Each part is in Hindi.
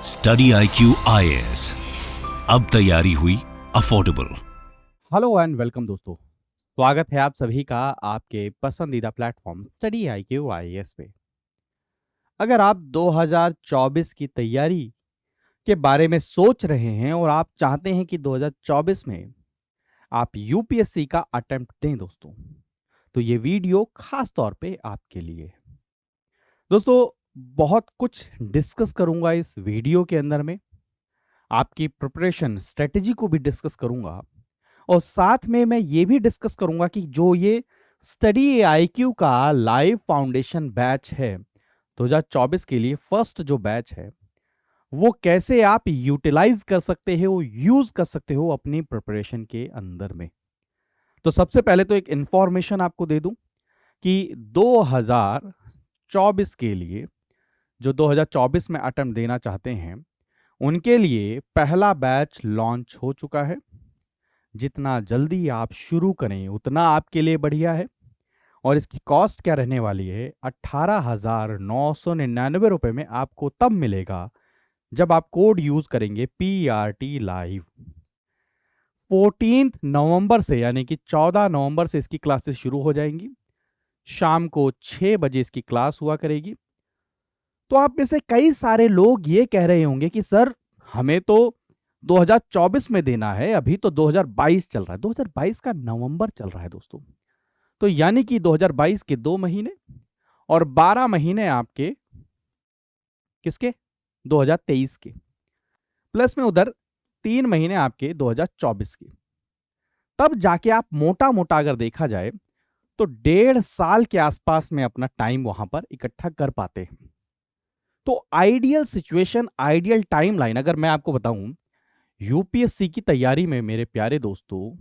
स्टडी IQ IAS, अब तैयारी हुई अफोर्डेबल। हेलो एंड वेलकम दोस्तों। स्वागत है आप सभी का आपके पसंदीदा प्लेटफॉर्म स्टडी IQ IAS पे। अगर आप 2024 की तैयारी के बारे में सोच रहे हैं और आप चाहते हैं कि 2024 में आप यूपीएससी का अटेम्प्ट दें दोस्तों, तो ये वीडियो खास तौर पे आपके लिए है। दोस्तों, बहुत कुछ डिस्कस करूंगा इस वीडियो के अंदर में, आपकी प्रिपरेशन स्ट्रेटेजी को भी डिस्कस करूंगा और साथ में मैं ये भी डिस्कस करूंगा कि जो ये स्टडी IQ का लाइव फाउंडेशन बैच है 2024 के लिए फर्स्ट जो बैच है, वो कैसे आप यूटिलाइज कर सकते हो, यूज कर सकते हो अपनी प्रिपरेशन के अंदर में। तो सबसे पहले तो एक इंफॉर्मेशन आपको दे दूं कि 2024 के लिए जो 2024 में अटेम्प्ट देना चाहते हैं उनके लिए पहला बैच लॉन्च हो चुका है। जितना जल्दी आप शुरू करें उतना आपके लिए बढ़िया है और इसकी कॉस्ट क्या रहने वाली है, 18,999 रुपए में आपको तब मिलेगा जब आप कोड यूज करेंगे PRT लाइव। 14 नवंबर से यानी कि 14 नवंबर से इसकी क्लासेस शुरू हो जाएंगी। शाम को 6 बजे इसकी क्लास हुआ करेगी। तो आप में से कई सारे लोग ये कह रहे होंगे कि सर हमें तो 2024 में देना है, अभी तो 2022 चल रहा है। 2022 का नवंबर चल रहा है दोस्तों। तो यानी कि 2022 के 2 महीने और 12 महीने आपके किसके, 2023 के, प्लस में उधर 3 महीने आपके 2024 के। तब जाके आप मोटा मोटा अगर देखा जाए तो 1.5 साल के आसपास में अपना टाइम वहां पर इकट्ठा कर पाते हैं। तो आइडियल सिचुएशन, आइडियल टाइमलाइन अगर मैं आपको बताऊं, यूपीएससी की तैयारी में मेरे प्यारे दोस्तों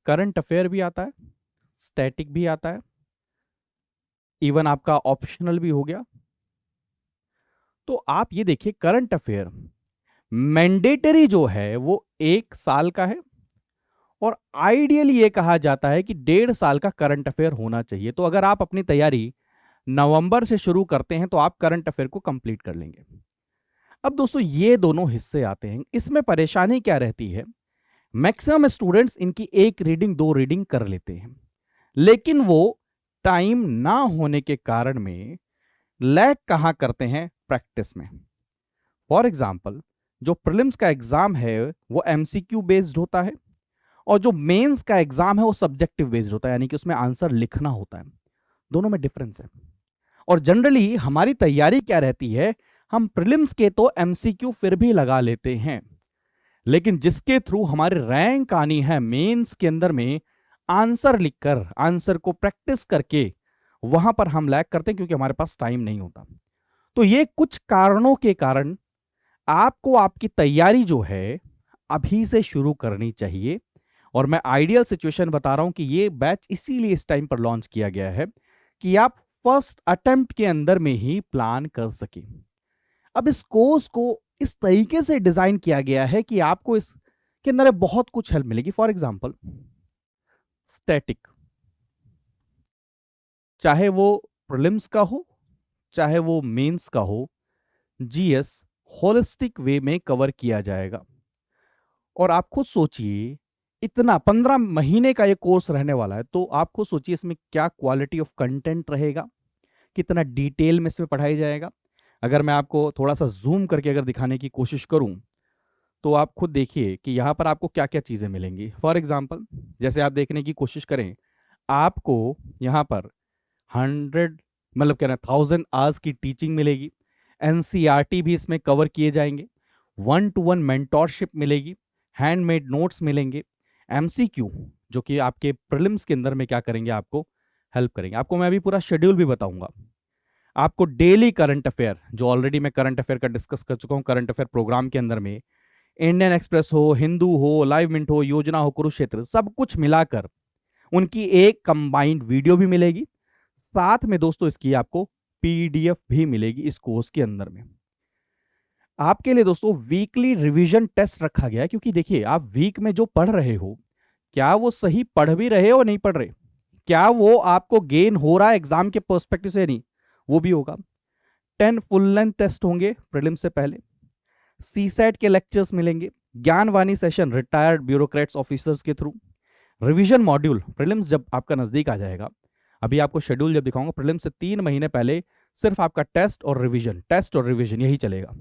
करंट अफेयर भी आता है, स्टैटिक भी आता है, इवन आपका ऑप्शनल भी हो गया। तो आप ये देखिए, करंट अफेयर मैंडेटरी जो है वो 1 साल का है और आइडियली ये कहा जाता है कि 1.5 साल का करंट अफेयर होना चाहिए। तो अगर आप अपनी तैयारी नवंबर से शुरू करते हैं तो आप करंट अफेयर को कंप्लीट कर लेंगे। अब दोस्तों ये दोनों हिस्से आते हैं, इसमें परेशानी क्या रहती है, मैक्सिमम स्टूडेंट्स इनकी 1 रीडिंग 2 रीडिंग कर लेते हैं, लेकिन वो टाइम ना होने के कारण में लैग कहां करते हैं, प्रैक्टिस में। फॉर एग्जाम्पल, जो प्रीलिम्स का एग्जाम है वो MCQ बेस्ड होता है और जो मेंस का एग्जाम है वो सब्जेक्टिव बेस्ड होता है, यानी कि उसमें आंसर लिखना होता है। दोनों में डिफरेंस है। और जनरली हमारी तैयारी क्या रहती है, हम प्रीलिम्स के तो MCQ फिर भी लगा लेते हैं, लेकिन जिसके थ्रू हमारी रैंक आनी है मेंस के अंदर में, आंसर लिखकर, आंसर को प्रैक्टिस करके, वहां पर हम लैग करते हैं क्योंकि हमारे पास टाइम नहीं होता। तो ये कुछ कारणों के कारण आपको आपकी तैयारी जो है अभी से शुरू करनी चाहिए। और मैं आइडियल सिचुएशन बता रहा हूं कि ये बैच इसीलिए इस टाइम पर लॉन्च किया गया है कि आप फर्स्ट अटेम्प्ट के अंदर में ही प्लान कर सके। अब इस कोर्स को इस तरीके से डिजाइन किया गया है कि आपको इसके अंदर बहुत कुछ हेल्प मिलेगी। फॉर एग्जाम्पल, स्टैटिक, चाहे वो प्रीलिम्स का हो चाहे वो मेंस का हो, GS होलिस्टिक वे में कवर किया जाएगा। और आप खुद सोचिए, इतना 15 महीने का ये कोर्स रहने वाला है, तो आप खुद सोचिए इसमें क्या क्वालिटी ऑफ कंटेंट रहेगा, कितना डिटेल में इसमें पढ़ाया जाएगा। अगर मैं आपको थोड़ा सा जूम करके अगर दिखाने की कोशिश करूं तो आप खुद देखिए कि यहां पर आपको क्या क्या चीजें मिलेंगी। फॉर एग्जाम्पल, जैसे आप देखने की कोशिश करें, आपको यहां पर 100 मतलब क्या ना 1000 आवर्स की टीचिंग मिलेगी। NCERT भी इसमें कवर किए जाएंगे, 1-to-1 मेंटोरशिप मिलेगी, हैंडमेड नोट्स मिलेंगे, MCQ जो कि आपके प्रीलिम्स के अंदर में क्या करेंगे, आपको हेल्प करेंगे। आपको मैं अभी पूरा शेड्यूल भी बताऊंगा। आपको डेली करंट अफेयर, जो ऑलरेडी मैं करंट अफेयर का डिस्कस कर चुका हूं करंट अफेयर प्रोग्राम के अंदर में, इंडियन एक्सप्रेस हो, हिंदू हो, लाइव मिंट हो, योजना हो, कुरुक्षेत्र, सब कुछ मिलाकर उनकी एक कंबाइंड वीडियो भी मिलेगी। साथ में दोस्तों इसकी आपको PDF भी मिलेगी इस कोर्स के अंदर में। आपके लिए दोस्तों वीकली रिवीजन टेस्ट रखा गया है, क्योंकि देखिए आप वीक में जो पढ़ रहे हो, क्या वो सही पढ़ भी रहे हो, नहीं पढ़ रहे, क्या वो आपको गेन हो रहा है एग्जाम के पर्सपेक्टिव से, नहीं, वो भी होगा। 10 फुल लेंथ टेस्ट होंगे प्रीलिम्स से पहले, सीसेट के लेक्चर्स मिलेंगे, Gyanvani session retired bureaucrats officers के थ्रू, रिवीजन मॉड्यूल प्रीलिम्स जब आपका नजदीक आ जाएगा, अभी आपको शेड्यूल जब दिखाऊंगा, प्रीलिम्स से 3 महीने पहले सिर्फ आपका टेस्ट और रिवीजन यही चलेगा।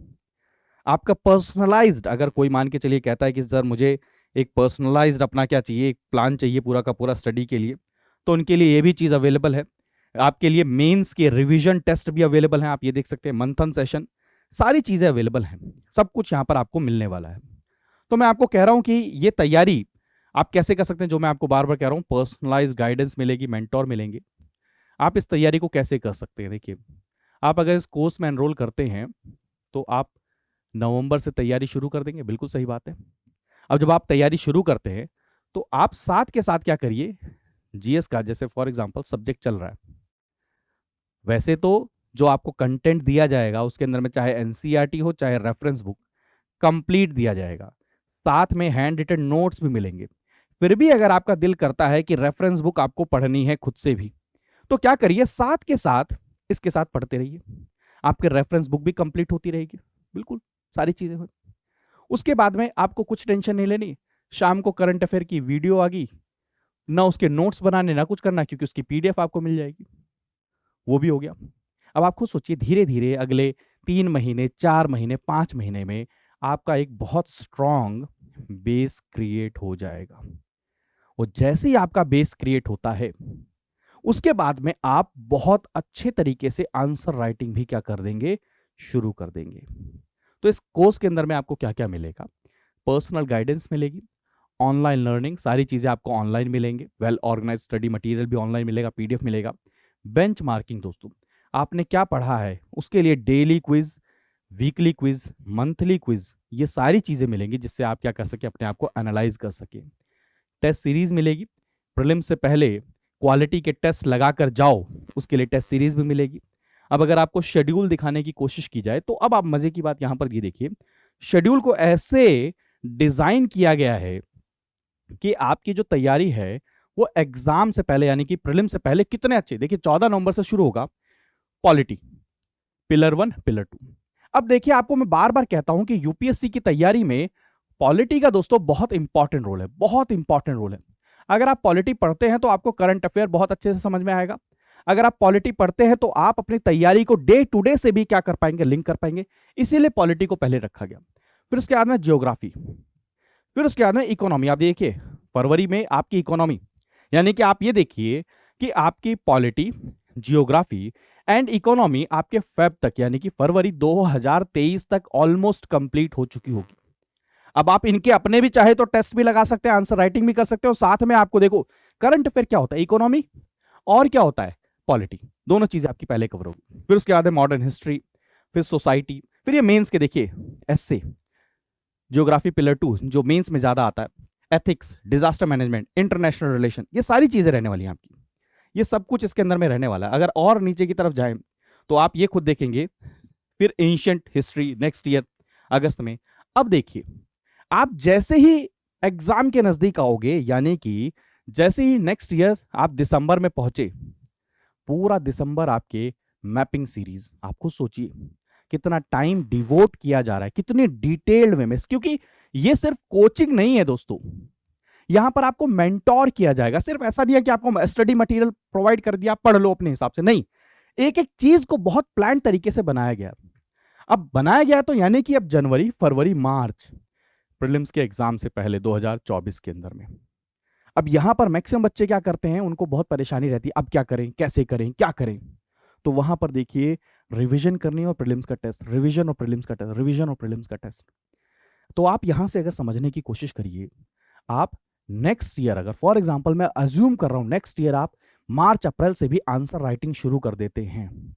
आपका पर्सनलाइज्ड, अगर कोई मान के चलिए कहता है कि सर मुझे एक पर्सनलाइज्ड अपना क्या चाहिए, एक प्लान चाहिए पूरा का पूरा स्टडी के लिए, तो उनके लिए ये भी चीज़ अवेलेबल है। आपके लिए मेंस के रिवीजन टेस्ट भी अवेलेबल हैं, आप ये देख सकते हैं, मंथन सेशन, सारी चीज़ें अवेलेबल हैं, सब कुछ यहाँ पर आपको मिलने वाला है। तो मैं आपको कह रहा हूँ कि ये तैयारी आप कैसे कर सकते हैं, जो मैं आपको बार बार कह रहा हूँ, पर्सनलाइज्ड गाइडेंस मिलेगी, मेंटोर मिलेंगे, आप इस तैयारी को कैसे कर सकते हैं। देखिए, आप अगर इस कोर्स में एनरोल करते हैं तो आप नवंबर से तैयारी शुरू कर देंगे, बिल्कुल सही बात है। अब जब आप तैयारी शुरू करते हैं तो आप साथ के साथ क्या करिए, जीएस का जैसे फॉर एग्जांपल सब्जेक्ट चल रहा है, वैसे तो जो आपको कंटेंट दिया जाएगा उसके अंदर में चाहे एनसीईआरटी हो चाहे रेफरेंस बुक कंप्लीट दिया जाएगा, साथ में हैंड रिटन नोट्स भी मिलेंगे। फिर भी अगर आपका दिल करता है कि रेफरेंस बुक आपको पढ़नी है खुद से भी, तो क्या करिए, साथ के साथ इसके साथ पढ़ते रहिए, आपके रेफरेंस बुक भी कंप्लीट होती रहेगी, बिल्कुल सारी चीजें हो। उसके बाद में आपको कुछ टेंशन नहीं लेनी, शाम को करंट अफेयर की वीडियो आ गई, ना उसके नोट्स बनाने ना कुछ करना, क्योंकि उसकी पीडीएफ आपको मिल जाएगी, वो भी हो गया। अब आप खुद सोचिए, धीरे धीरे अगले 3 महीने 4 महीने 5 महीने में आपका एक बहुत स्ट्रॉन्ग बेस क्रिएट हो जाएगा। और जैसे ही आपका बेस क्रिएट होता है, उसके बाद में आप बहुत अच्छे तरीके से आंसर राइटिंग भी क्या कर देंगे, शुरू कर देंगे। तो इस कोर्स के अंदर में आपको क्या क्या मिलेगा, पर्सनल गाइडेंस मिलेगी, ऑनलाइन लर्निंग, सारी चीजें आपको ऑनलाइन मिलेंगे, वेल ऑर्गेनाइज स्टडी मटेरियल भी ऑनलाइन मिलेगा, पीडीएफ मिलेगा, बेंच मार्किंग, दोस्तों आपने क्या पढ़ा है उसके लिए daily quiz, weekly quiz, monthly quiz, ये सारी चीजें मिलेंगी जिससे आप क्या कर सके, अपने आप को एनालाइज कर सके। टेस्ट सीरीज मिलेगी, प्रीलिम्स से पहले क्वालिटी के टेस्ट लगाकर जाओ, उसके लिए टेस्ट सीरीज भी मिलेगी। अब अगर आपको शेड्यूल दिखाने की कोशिश की जाए तो अब आप मजे की बात यहां पर ये देखिए, शेड्यूल को ऐसे डिजाइन किया गया है कि आपकी जो तैयारी है वो एग्जाम से पहले यानी कि प्रीलिम से पहले कितने अच्छे, देखिए 14 नवंबर से शुरू होगा पॉलिटी, पिलर 1 पिलर 2। अब देखिए, आपको मैं बार बार कहता हूं कि यूपीएससी की तैयारी में पॉलिटी का दोस्तों बहुत इंपॉर्टेंट रोल है, बहुत इंपॉर्टेंट रोल है। अगर आप पॉलिटी पढ़ते हैं तो आपको करंट अफेयर बहुत अच्छे से समझ में आएगा, अगर आप पॉलिटी पढ़ते हैं तो आप अपनी तैयारी को डे टू डे से भी क्या कर पाएंगे, लिंक कर पाएंगे, इसीलिए पॉलिटी को पहले रखा गया। फिर उसके बाद में ज्योग्राफी, फिर उसके बाद में इकोनॉमी। आप देखिए फरवरी में आपकी इकोनॉमी, यानी कि आप ये देखिए कि आपकी पॉलिटी, जियोग्राफी एंड इकोनॉमी आपके फेब तक यानी कि फरवरी 2023 तक ऑलमोस्ट कंप्लीट हो चुकी होगी। अब आप इनके अपने भी चाहे तो टेस्ट भी लगा सकते हैं, आंसर राइटिंग भी कर सकते हो, साथ में आपको देखो करंट अफेयर क्या होता है, इकोनॉमी और क्या होता है, पॉलिटी, दोनों चीजें आपकी पहले कवर होगी। फिर उसके बाद मॉडर्न हिस्ट्री, फिर सोसाइटी, फिर ये मेंस के देखिए एसए, ज्योग्राफी पिलर 2 जो मेंस में ज्यादा आता है, ethics, disaster management, international relation, ये सारी चीजें रहने वाली हैं आपकी, ये सब कुछ इसके अंदर में रहने वाला है। अगर और नीचे की तरफ जाएं तो आप ये खुद देखेंगे, फिर एंशिएंट हिस्ट्री नेक्स्ट ईयर अगस्त में। अब देखिए, आप जैसे ही एग्जाम के नजदीक आओगे, यानी कि जैसे ही नेक्स्ट ईयर आप दिसंबर में पहुंचे, पूरा दिसंबर आपके मैपिंग सीरीज, आप खुद सोचिए कितना टाइम डिवोट किया जा रहा है, कितने डिटेल्ड में, क्योंकि ये सिर्फ कोचिंग नहीं है दोस्तों, यहां पर आपको मेंटोर किया जाएगा। सिर्फ ऐसा नहीं है कि आपको स्टडी मटेरियल प्रोवाइड कर दिया, पढ़ लो अपने हिसाब से, नहीं, एक एक चीज को बहुत प्लान तरीके से बनाया गया। अब बनाया गया तो यानी कि अब जनवरी फरवरी मार्च प्रीलिम्स के एग्जाम से पहले 2024 के अंदर में, अब यहां पर मैक्सिमम बच्चे क्या करते हैं, उनको बहुत परेशानी रहती है, अब क्या करें, कैसे करें, क्या करें। तो वहां पर देखिए रिवीजन करनी और प्रीलिम्स का टेस्ट, रिवीजन और प्रीलिम्स का टेस्ट, रिवीजन और प्रीलिम्स का टेस्ट। तो आप यहां से अगर समझने की कोशिश करिए, आप नेक्स्ट ईयर, अगर फॉर एग्जांपल मैं अज्यूम कर रहा हूं नेक्स्ट ईयर आप मार्च अप्रैल से भी आंसर राइटिंग शुरू कर देते हैं,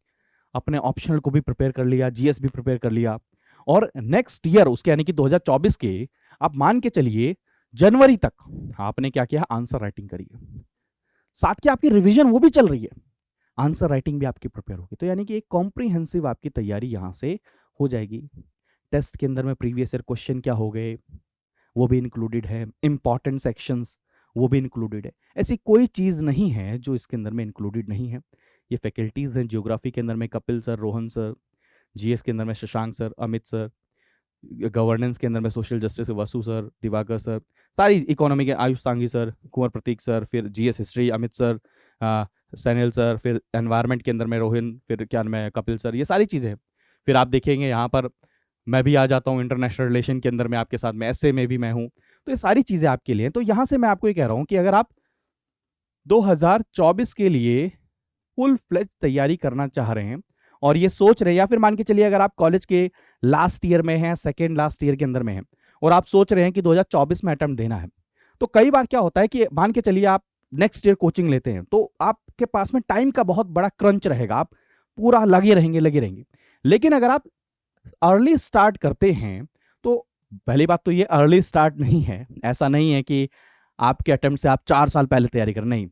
अपने ऑप्शनल को भी प्रिपेयर कर लिया, जीएस भी प्रिपेयर कर लिया, और नेक्स्ट ईयर उसके यानी कि 2024 के आप मान के चलिए जनवरी तक आपने क्या किया, आंसर राइटिंग करी है, साथ की आपकी रिवीजन वो भी चल रही है, आंसर राइटिंग भी आपकी प्रिपेयर होगी, तो यानी कि एक कॉम्प्रिहेंसिव आपकी तैयारी यहां से हो जाएगी। टेस्ट के अंदर में प्रीवियस ईयर क्वेश्चन क्या हो गए वो भी इंक्लूडेड है, इंपॉर्टेंट सेक्शंस वो भी इंक्लूडेड है, ऐसी कोई चीज नहीं है जो इसके अंदर में इंक्लूडेड नहीं है। ये फैकल्टीज हैं, ज्योग्राफी के अंदर में Kapil sir, Rohan sir, GS के अंदर में Shashank sir, Amit sir, governance के अंदर में social justice Vasu sir, Diwakar sir, सारी इकोनॉमी के आयुष सांघी सर, कुंवर प्रतीक सर, फिर GS history Amit sir, Sanil sir, फिर एनवायरनमेंट के अंदर में रोहिन, फिर क्या नाम है कपिल सर, ये सारी चीज़ें हैं। फिर आप देखेंगे यहाँ पर मैं भी आ जाता हूँ इंटरनेशनल रिलेशन के अंदर में आपके साथ में, एसए में भी मैं हूँ। तो ये सारी चीज़ें आपके लिए हैं। तो यहाँ से मैं आपको ये कह रहा हूँ कि अगर आप 2024 के लिए फुल फ्लेज तैयारी करना चाह रहे हैं और ये सोच रहे हैं, या फिर मान के चलिए अगर आप कॉलेज के लास्ट ईयर में हैं, सेकेंड लास्ट ईयर के अंदर में हैं और आप सोच रहे हैं कि 2024 में अटेम्प्ट देना है, तो कई बार क्या होता है कि मान के चलिए आप नेक्स्ट ईयर कोचिंग लेते हैं तो आपके पास में टाइम का बहुत बड़ा क्रंच रहेगा, आप पूरा लगे रहेंगे। लेकिन अगर आप अर्ली स्टार्ट करते हैं तो पहली बात तो ये अर्ली स्टार्ट नहीं है, ऐसा नहीं है कि आपके अटेम्प्ट से आप 4 साल पहले तैयारी करें, नहीं,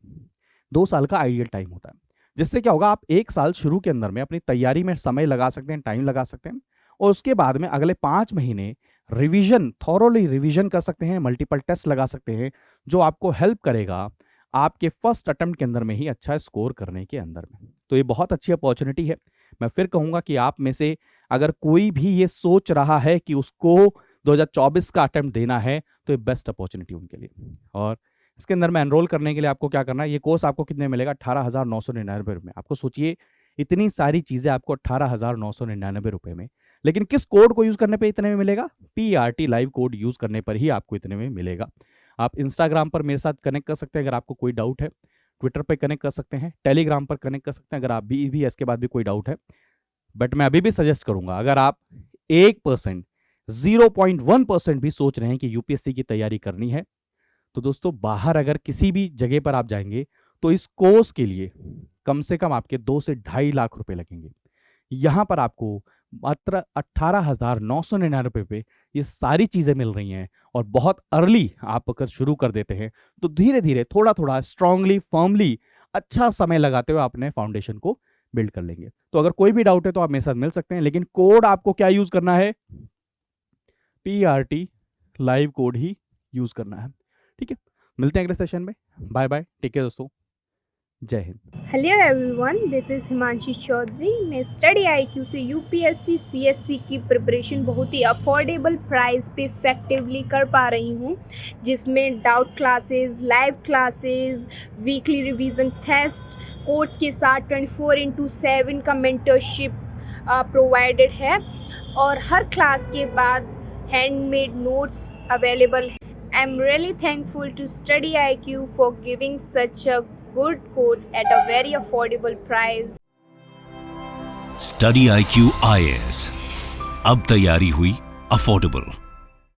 2 साल का आइडियल टाइम होता है। जिससे क्या होगा, आप 1 साल शुरू के अंदर में अपनी तैयारी में समय लगा सकते हैं, टाइम लगा सकते हैं, और उसके बाद में अगले 5 महीने रिवीजन, थॉरोली रिवीजन कर सकते हैं, मल्टीपल टेस्ट लगा सकते हैं, जो आपको हेल्प करेगा आपके फर्स्ट अटेम्प्ट के अंदर में ही अच्छा स्कोर करने के अंदर में। तो ये बहुत अच्छी अपॉर्चुनिटी है। मैं फिर कहूँगा कि आप में से अगर कोई भी ये सोच रहा है कि उसको 2024 का अटेम्प्ट देना है तो ये बेस्ट अपॉर्चुनिटी उनके लिए। और इसके अंदर में एनरोल करने के लिए आपको क्या करना है, ये कोर्स आपको कितने मिलेगा, 18,999 रुपये में। आपको सोचिए इतनी सारी चीज़ें आपको 18,999 रुपये में, लेकिन किस कोड को यूज़ करने पे इतने में मिलेगा, PRT लाइव कोड यूज़ करने पर ही आपको इतने में मिलेगा। आप इंस्टाग्राम पर मेरे साथ कनेक्ट कर सकते हैं अगर आपको कोई डाउट है, ट्विटर पर कनेक्ट कर सकते हैं, टेलीग्राम पर कनेक्ट कर सकते हैं अगर आप भी इसके बाद भी कोई डाउट है। बट मैं अभी भी सजेस्ट करूंगा, अगर आप 1%, 0.1% भी सोच रहे हैं कि यूपीएससी की तैयारी करनी है, तो दोस्तों बाहर अगर किसी भी जगह पर आप जाएंगे तो इस कोर्स के लिए कम से कम आपके 2 से 2.5 लाख रुपए लगेंगे। यहां पर आपको मात्र 18,999 रुपये पे ये सारी चीजें मिल रही हैं, और बहुत अर्ली आप अगर शुरू कर देते हैं तो धीरे धीरे थोड़ा थोड़ा स्ट्रांगली, फर्मली, अच्छा समय लगाते हुए अपने फाउंडेशन को बिल्ड कर लेंगे। तो अगर कोई भी डाउट है तो आप मेरे साथ मिल सकते हैं, लेकिन कोड आपको क्या यूज करना है, PRT लाइव कोड ही यूज करना है। ठीक है, मिलते हैं अगले सेशन में। बाय बाय, टेक केयर दोस्तों, जय Hind. Hello everyone, this is Himanshi Chaudhary. मैं स्टडी IQ से UPSC CSC की प्रिपरेशन बहुत ही अफोर्डेबल प्राइस पे इफेक्टिवली कर पा रही हूँ, जिसमें doubt classes, live classes, weekly revision test, course के साथ 24/7 का मेंटरशिप प्रोवाइडेड है, और हर क्लास के बाद हैंडमेड नोट्स अवेलेबल है। I'm really thankful to Study IQ for giving such a good course at a very affordable price. Study IQ IAS, अब तैयारी हुई अफोर्डेबल।